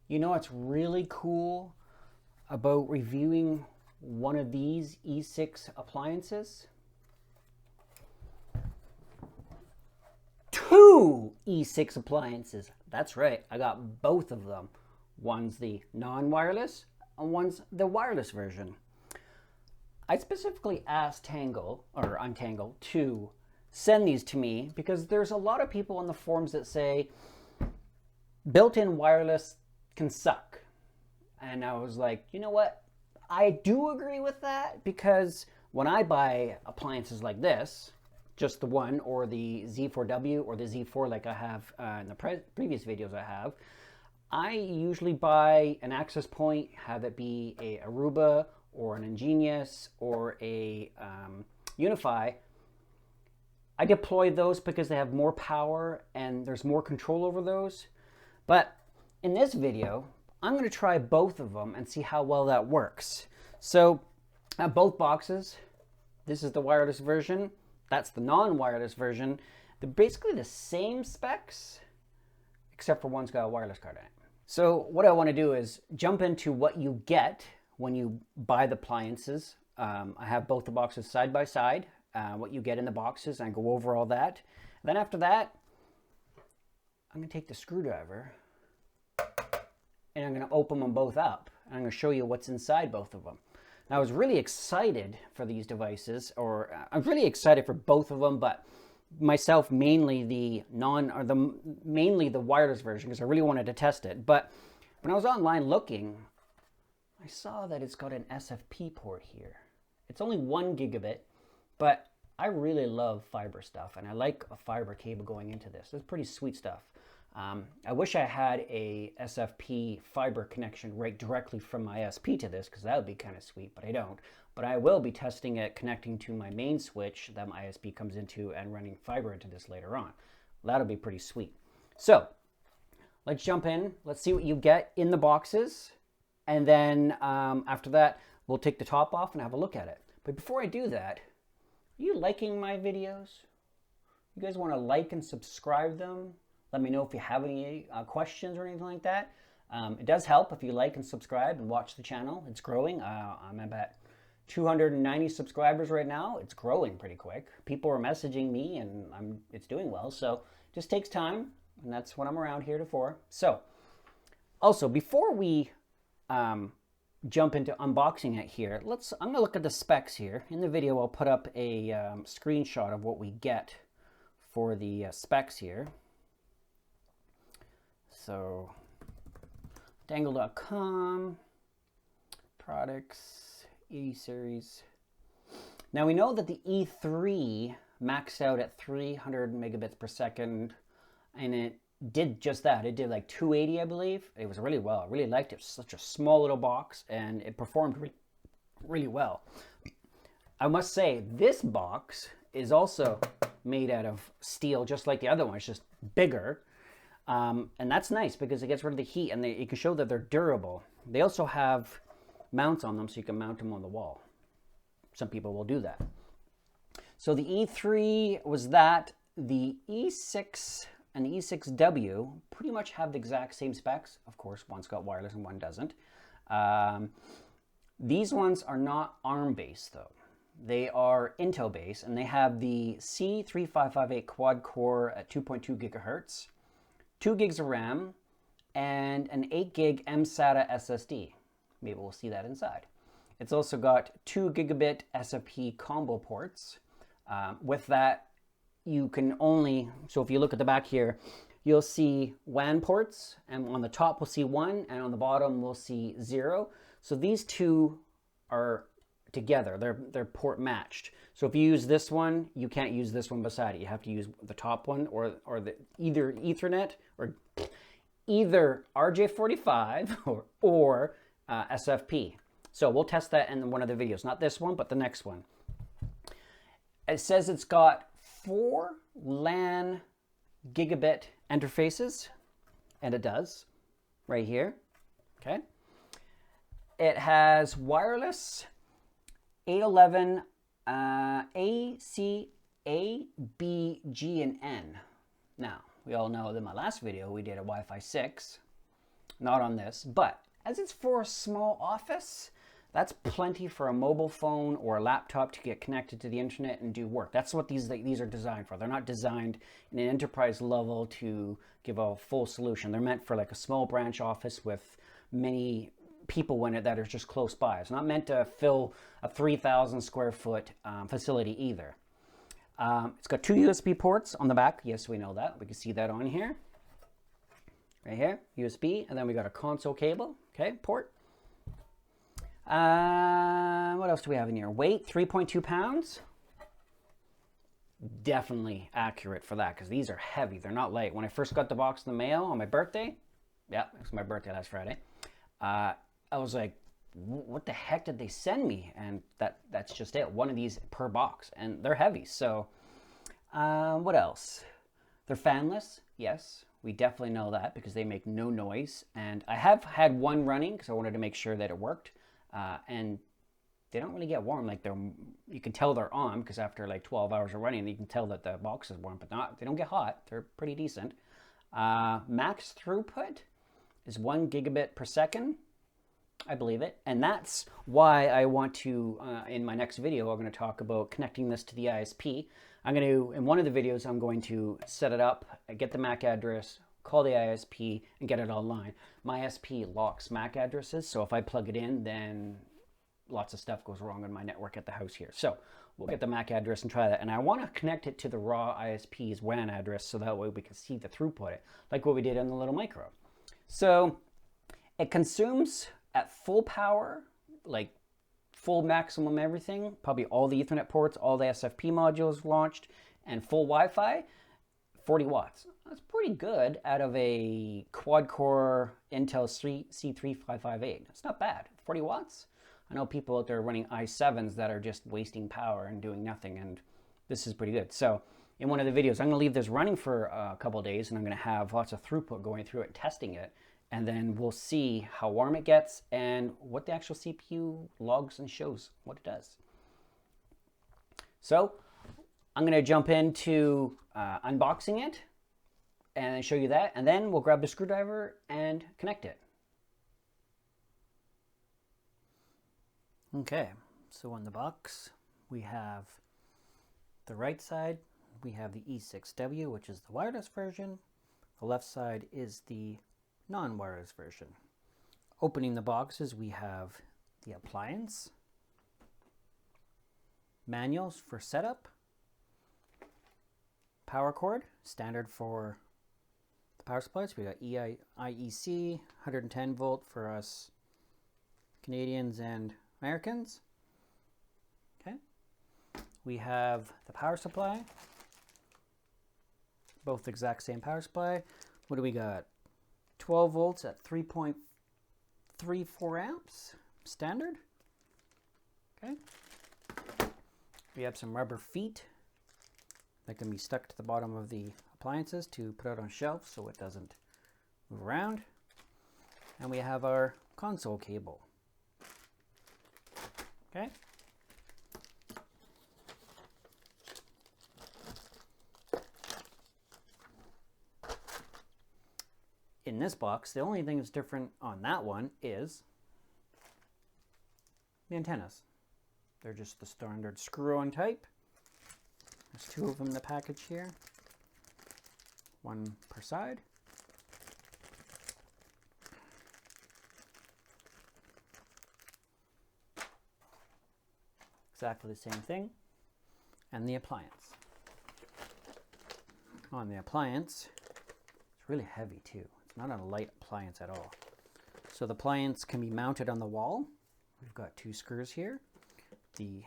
You know what's really cool about reviewing one of these E6 appliances? Two E6 appliances. That's right, I got both of them. One's the non-wireless and one's the wireless version. I specifically asked Untangle to send these to me because there's a lot of people on the forums that say built-in wireless can suck. And I was like, you know what? I do agree with that because when I buy appliances like this, just the one or the Z4W or the Z4 like I have in the previous videos I usually buy an access point, have it be a Aruba or an Ingenious or a Unify. I deploy those because they have more power and there's more control over those. But in this video, I'm going to try both of them and see how well that works. So both boxes, this is the wireless version, that's the non-wireless version. They're basically the same specs, except for one's got a wireless card in it. So what I want to do is jump into what you get when you buy the appliances. I have both the boxes side by side, what you get in the boxes, and I go over all that. And then after that, I'm going to take the screwdriver and I'm going to open them both up. And I'm going to show you what's inside both of them. Now, I was really excited for these devices, or I'm really excited for both of them, but myself mainly the mainly the wireless version because I really wanted to test it. But when I was online looking, I saw that it's got an SFP port here. It's only 1 gigabit, but I really love fiber stuff, and I like a fiber cable going into this. It's pretty sweet stuff. I wish I had a SFP fiber connection right directly from my ISP to this because that would be kind of sweet, but I don't. But I will be testing it connecting to my main switch that my ISP comes into and running fiber into this later on. That'll be pretty sweet. So let's jump in. Let's see what you get in the boxes. And then after that, we'll take the top off and have a look at it. But before I do that, are you liking my videos? You guys want to like and subscribe them? Let me know if you have any questions or anything like that. It does help if you like and subscribe and watch the channel. It's growing. I'm about 290 subscribers right now. It's growing pretty quick. People are messaging me and it's doing well. So it just takes time, and that's what I'm around here for. So also, before we jump into unboxing it here, I'm gonna look at the specs here. In the video, I'll put up a screenshot of what we get for the specs here. So, Untangle.com, products, E series. Now we know that the E3 maxed out at 300 megabits per second, and it did just that. It did like 280, I believe. It was really well. I really liked it. It was such a small little box, and it performed really well. I must say, this box is also made out of steel, just like the other one. It's just bigger. And that's nice because it gets rid of the heat, and you can show that they're durable. They also have mounts on them so you can mount them on the wall. Some people will do that. So the E3 was that. The E6 and the E6w pretty much have the exact same specs. Of course, one's got wireless and one doesn't. These ones are not ARM-based, though. They are Intel-based, and they have the C3558 quad-core at 2.2 gigahertz. 2 gigs of RAM, and an 8 gig mSATA SSD. Maybe we'll see that inside. It's also got 2 gigabit SFP combo ports. With that, you can only, so if you look at the back here, you'll see WAN ports, and on the top we'll see 1, and on the bottom we'll see 0. So these two are together, they're port matched. So if you use this one, you can't use this one beside it. You have to use the top one or either Ethernet or either RJ45 or SFP. So we'll test that in one of the videos. Not this one, but the next one. It says it's got 4 LAN gigabit interfaces, and it does, right here, okay? It has wireless 811 A, C, A, B, G, and N. Now, we all know that in my last video we did a Wi-Fi 6. not on this, but as it's for a small office, that's plenty for a mobile phone or a laptop to get connected to the internet and do work. That's what these are designed for. They're not designed in an enterprise level to give a full solution. They're meant for like a small branch office with many people in it that are just close by. It's not meant to fill a 3,000 square foot facility either. It's got 2 USB ports on the back. Yes, we know that. We can see that on here. Right here, USB, and then we got a console cable, okay, port. What else do we have in here? Weight, 3.2 pounds. Definitely accurate for that, because these are heavy. They're not light. When I first got the box in the mail on my birthday, yeah, it was my birthday last Friday, I was like, what the heck did they send me? And that's just it. One of these per box, and they're heavy. So what else? They're fanless. Yes, we definitely know that because they make no noise. And I have had one running because I wanted to make sure that it worked. And they don't really get warm. Like you can tell they're on because after like 12 hours of running, you can tell that the box is warm, but they don't get hot. They're pretty decent. Max throughput is 1 gigabit per second. I believe it. And that's why I want to, in my next video, I'm going to talk about connecting this to the ISP. In one of the videos, I'm going to set it up, get the MAC address, call the ISP, and get it online. My ISP locks MAC addresses, so if I plug it in, then lots of stuff goes wrong on my network at the house here. So we'll get the MAC address and try that. And I want to connect it to the raw ISP's WAN address so that way we can see the throughput, like what we did on the little micro. So it consumes at full power, like full maximum everything, probably all the Ethernet ports, all the SFP modules launched, and full Wi-Fi, 40 watts. That's pretty good out of a quad-core Intel C3558. It's not bad. 40 watts? I know people out there running i7s that are just wasting power and doing nothing, and this is pretty good. So in one of the videos, I'm going to leave this running for a couple of days, and I'm going to have lots of throughput going through it, testing it, and then we'll see how warm it gets and what the actual CPU logs and shows what it does. So I'm going to jump into unboxing it and show you that, and then we'll grab the screwdriver and connect it. Okay, so on the box we have the right side, we have the E6w, which is the wireless version. The left side is the non-wireless version. Opening the boxes, we have the appliance, manuals for setup, power cord, standard for the power supplies. We got IEC, 110 volt for us Canadians and Americans. Okay. We have the power supply, both the exact same power supply. What do we got? 12 volts at 3.34 amps, standard. Okay. We have some rubber feet that can be stuck to the bottom of the appliances to put out on shelves so it doesn't move around. And we have our console cable. Okay. In this box, the only thing that's different on that one is the antennas. They're just the standard screw-on type. There's 2 of them in the package here. 1 per side. Exactly the same thing. And the appliance. On the appliance, it's really heavy too. It's not a light appliance at all. So the appliance can be mounted on the wall. We've got 2 screws here. The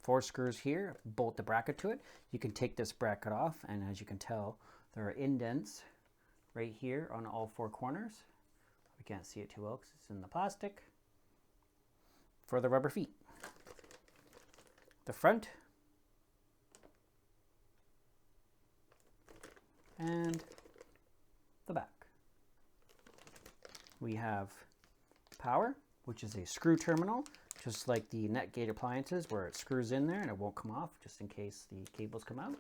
4 screws here bolt the bracket to it. You can take this bracket off, and as you can tell, there are indents right here on all 4 corners. We can't see it too well because it's in the plastic. For the rubber feet. The front and the back. We have power, which is a screw terminal, just like the Netgate appliances where it screws in there and it won't come off just in case the cables come out.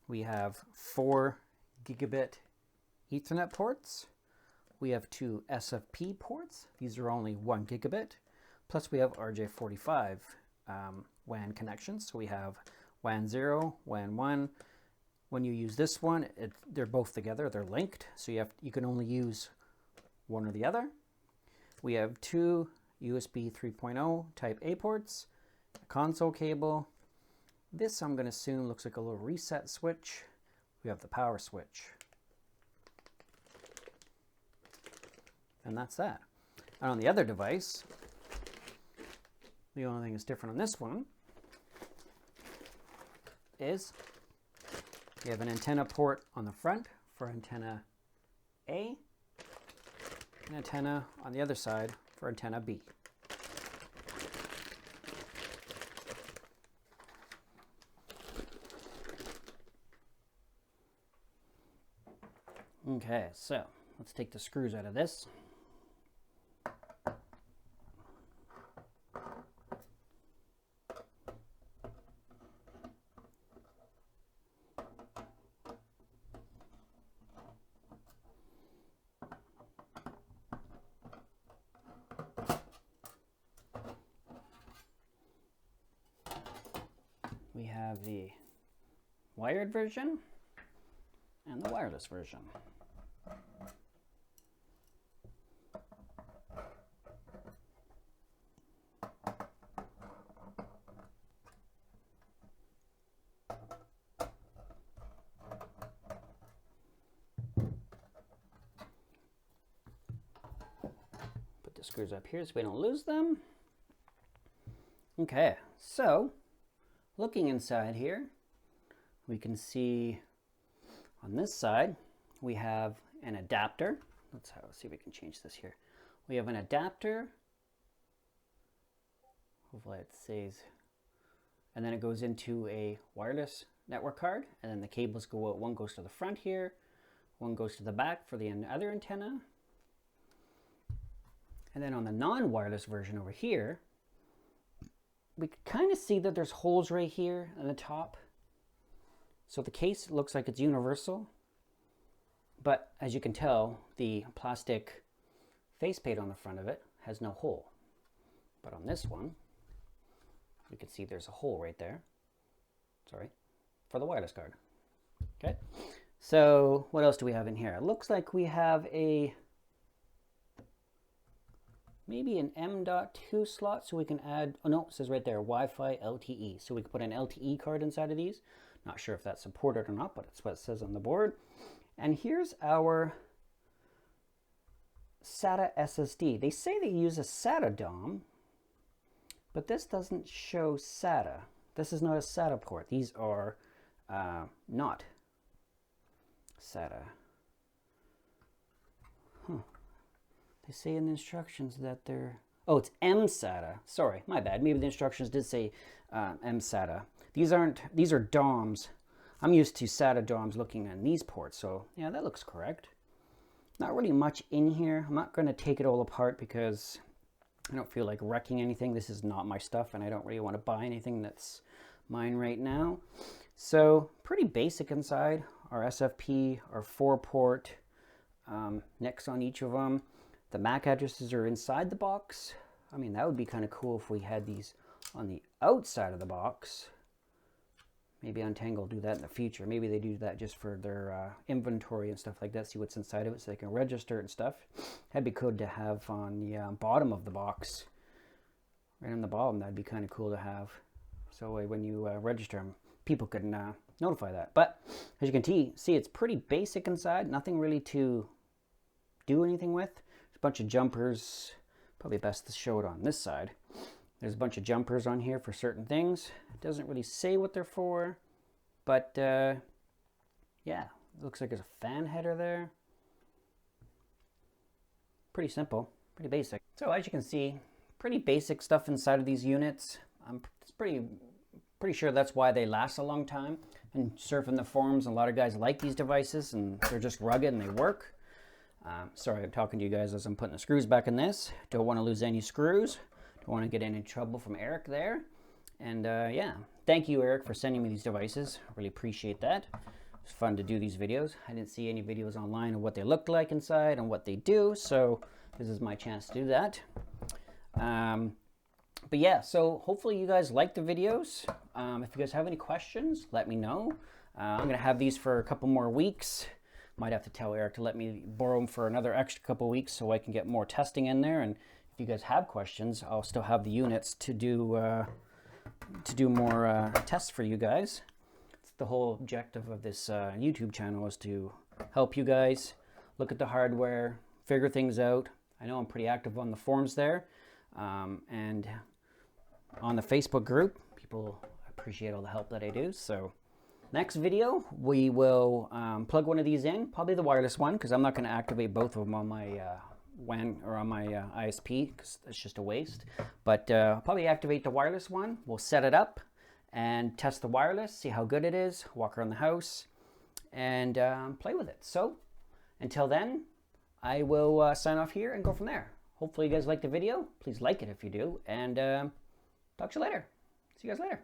We have 4 gigabit Ethernet ports. We have 2 SFP ports. These are only 1 gigabit. Plus we have RJ45 WAN connections. So we have WAN 0, WAN 1. When you use this one, they're both together. They're linked. So you can only use one or the other. We have 2 USB 3.0 Type A ports, a console cable. This, I'm going to assume, looks like a little reset switch. We have the power switch. And that's that. And on the other device, the only thing that's different on this one is we have an antenna port on the front for antenna A, and antenna on the other side for antenna B. Okay, so let's take the screws out of this. We have the wired version and the wireless version. Put the screws up here so we don't lose them. Okay, so looking inside here, we can see on this side we have an adapter. Let's see if we can change this here. We have an adapter. Hopefully it says, and then it goes into a wireless network card, and then the cables go out. One goes to the front here, one goes to the back for the other antenna. And then on the non-wireless version over here, we can kind of see that there's holes right here on the top. So the case looks like it's universal, but as you can tell, the plastic faceplate on the front of it has no hole. But on this one, you can see there's a hole right there. Sorry, for the wireless card. Okay, so what else do we have in here? It looks like we have maybe an M.2 slot, so we can add, oh no, it says right there, Wi-Fi LTE. So we can put an LTE card inside of these. Not sure if that's supported or not, but it's what it says on the board. And here's our SATA SSD. They say they use a SATA DOM, but this doesn't show SATA. This is not a SATA port. These are not SATA. They say in the instructions that they're, oh, it's mSATA. Sorry, my bad. Maybe the instructions did say mSATA. These are DOMs. I'm used to SATA DOMs looking at these ports, so yeah, that looks correct. Not really much in here. I'm not going to take it all apart because I don't feel like wrecking anything. This is not my stuff, and I don't really want to buy anything that's mine right now. So pretty basic inside. Our SFP, our 4-port NICs on each of them. The MAC addresses are inside the box. I mean, that would be kind of cool if we had these on the outside of the box. Maybe Untangle will do that in the future. Maybe they do that just for their inventory and stuff like that, see what's inside of it so they can register and stuff. That'd be cool to have on the bottom of the box. Right on the bottom, that'd be kind of cool to have. So when you register them, people could notify that. But as you can see, it's pretty basic inside. Nothing really to do anything with. There's a bunch of jumpers. Probably best to show it on this side. There's a bunch of jumpers on here for certain things. It doesn't really say what they're for, but yeah, it looks like there's a fan header there. Pretty simple, pretty basic. So as you can see, pretty basic stuff inside of these units. It's pretty sure that's why they last a long time. And surfing the forums, a lot of guys like these devices and they're just rugged and they work. Sorry, I'm talking to you guys as I'm putting the screws back in this. Don't want to lose any screws. Don't want to get any trouble from Eric there. And yeah, thank you, Eric, for sending me these devices. I really appreciate that. It's fun to do these videos. I didn't see any videos online of what they looked like inside and what they do, so this is my chance to do that. But yeah, so hopefully you guys like the videos. If you guys have any questions, let me know. I'm going to have these for a couple more weeks. Might have to tell Eric to let me borrow them for another extra couple weeks so I can get more testing in there. And if you guys have questions, I'll still have the units to do more tests for you guys. It's the whole objective of this YouTube channel, is to help you guys look at the hardware, figure things out. I know I'm pretty active on the forums there, and on the Facebook group. People appreciate all the help that I do. So next video, we will plug one of these in, probably the wireless one, because I'm not going to activate both of them on my WAN or on my ISP, because it's just a waste. But I'll probably activate the wireless one. We'll set it up and test the wireless, see how good it is, walk around the house, and play with it. So until then, I will sign off here and go from there. Hopefully you guys like the video. Please like it if you do, and talk to you later. See you guys later.